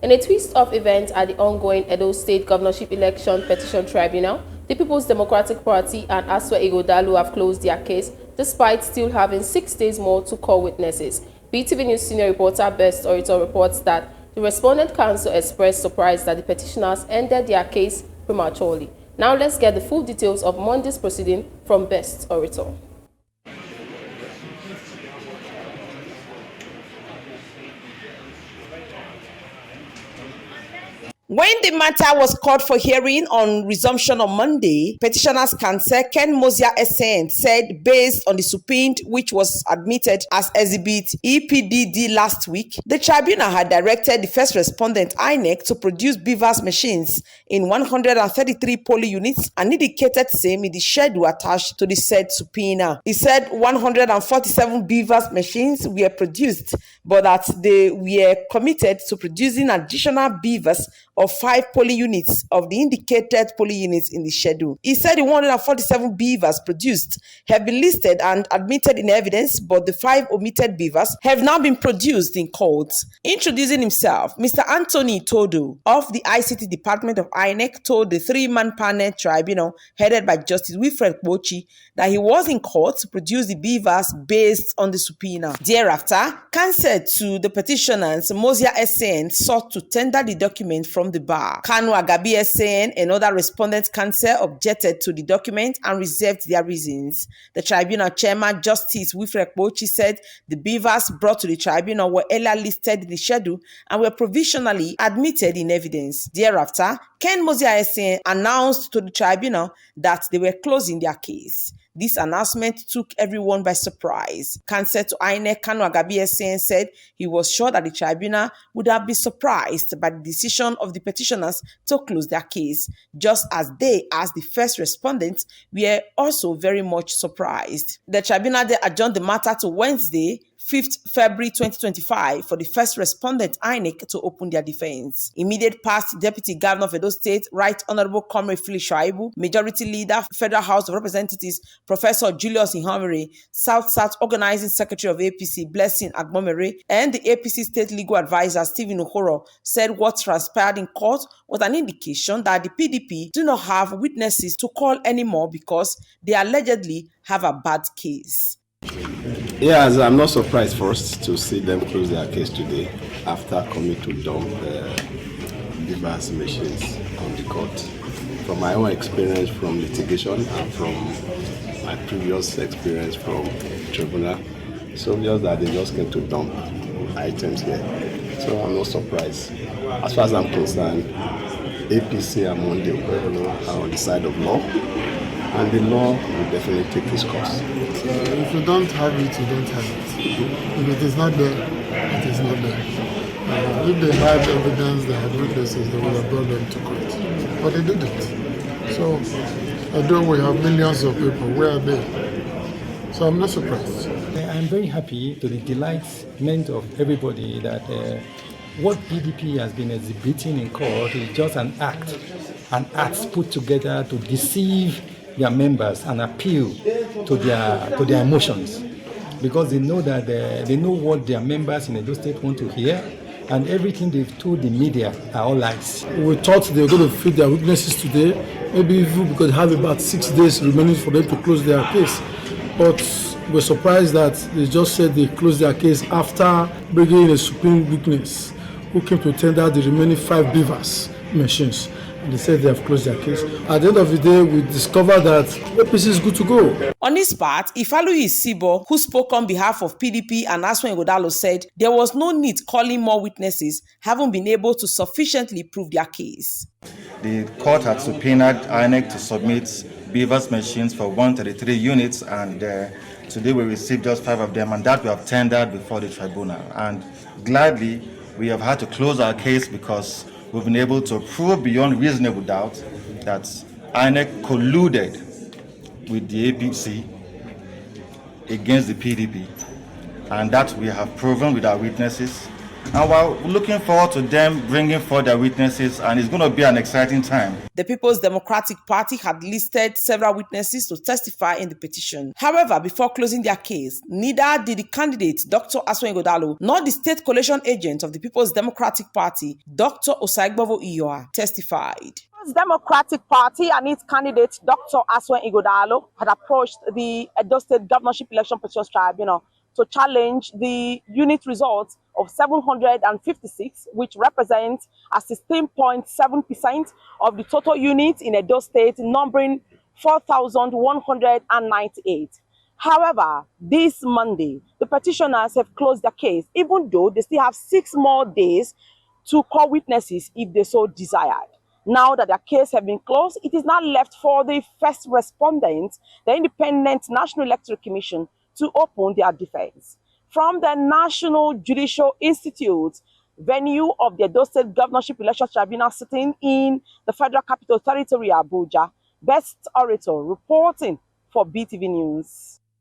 In a twist of events at the ongoing Edo State Governorship Election Petition Tribunal, the People's Democratic Party and Edo Gov'ship have closed their case despite still having 6 days more to call witnesses. BTV News senior reporter Best Orator reports that the respondent counsel expressed surprise that the petitioners ended their case prematurely. Now let's get the full details of Monday's proceeding from Best Orator. When the matter was called for hearing on resumption on Monday, petitioners counsel Ken Mosiah SN said based on the subpoena which was admitted as exhibit EPDD last week, the tribunal had directed the first respondent INEC to produce BVAS machines in 133 polling units and indicated same in the schedule attached to the said subpoena. He said 147 BVAS machines were produced, but that they were committed to producing additional BVAS of 5 polling units of the indicated polling units in the schedule. He said the 147 BVAS produced have been listed and admitted in evidence, but the 5 omitted BVAS have now been produced in court. Introducing himself, Mr. Anthony Todo of the ICT Department of INEC told the 3-man panel tribunal headed by Justice Wilfred Bochi that he was in court to produce the BVAS based on the subpoena. Thereafter, counsel to the petitioners, Mosiah SN sought to tender the document from the bar. Kanu Agabi SN and other respondent counsel objected to the document and reserved their reasons. The tribunal chairman, Justice Wilfred Bochi, said the BVAS brought to the tribunal were earlier listed in the schedule and were provisionally admitted in evidence. Thereafter, Ken Mosiah SN announced to the tribunal that they were closing their case. This announcement took everyone by surprise. Counsel to INEC Kanu Agabi SN said he was sure that the tribunal would have been surprised by the decision of the petitioners to close their case, just as they, as the first respondents, were also very much surprised. The tribunal then adjourned the matter to Wednesday, 5th February 2025 for the first respondent INEC to open their defense. Immediate past Deputy Governor of Edo State, Right Honorable Comrade Philip Shaibu, Majority Leader, Federal House of Representatives, Professor Julius Ihomere, South Organizing Secretary of APC, Blessing Agbomere, and the APC State Legal Advisor, Stephen Okoro, said what transpired in court was an indication that the PDP do not have witnesses to call anymore because they allegedly have a bad case. Yes, I'm not surprised first to see them close their case today after coming to dump BVAS machines on the court. From my own experience from litigation and from my previous experience from tribunal, it's obvious that they just came to dump items here. So I'm not surprised. As far as I'm concerned, APC and Monday are on the side of law, and the law will definitely take its course. So if you don't have it, you don't have it. If it is not there, it is not there. If they had evidence, they had witnesses, they would have brought them to court. But they didn't. So, although we have millions of people, where are they? So I'm not surprised. I'm very happy to the delightment of everybody that what PDP has been exhibiting in court is just an act put together to deceive their members and appeal to their emotions, because they know that they know what their members in Edo State want to hear, and everything they've told the media are all lies. We thought they were going to feed their witnesses today, maybe even because they have about 6 days remaining for them to close their case. But we're surprised that they just said they closed their case after bringing in a supreme witness who came to tender the remaining 5 BVAS machines. They said they have closed their case. At the end of the day, we discovered that APC is good to go. On his part, Ifaluyi Isibo, who spoke on behalf of PDP and Edo Gov'ship, said there was no need calling more witnesses, having been able to sufficiently prove their case. The court had subpoenaed INEC to submit BVAS machines for 133 units, and today we received just 5 of them, and that we have tendered before the tribunal. And gladly, we have had to close our case because we've been able to prove beyond reasonable doubt that INEC colluded with the APC against the PDP, and that we have proven with our witnesses, And we're looking forward to them bringing forth their witnesses, and it's going to be an exciting time. The People's Democratic Party had listed several witnesses to testify in the petition. However, before closing their case, neither did the candidate, Dr. Aswan Igodalo, nor the state collation agent of the People's Democratic Party, Dr. Osaigbovo Iyoa, testified. The Democratic Party and its candidate, Dr. Aswan Igodalo, had approached the Edo State Governorship Election Petitions Tribunal to challenge the unit results of 756, which represents a 16.7% of the total units in Edo State, numbering 4,198. However, this Monday, the petitioners have closed their case, even though they still have 6 more days to call witnesses if they so desired. Now that their case has been closed, it is now left for the first respondent, the Independent National Electoral Commission, to open their defense. From the National Judicial Institute, venue of the Edo State Governorship Election Tribunal sitting in the Federal Capital Territory, Abuja, Best Orator reporting for BTV News.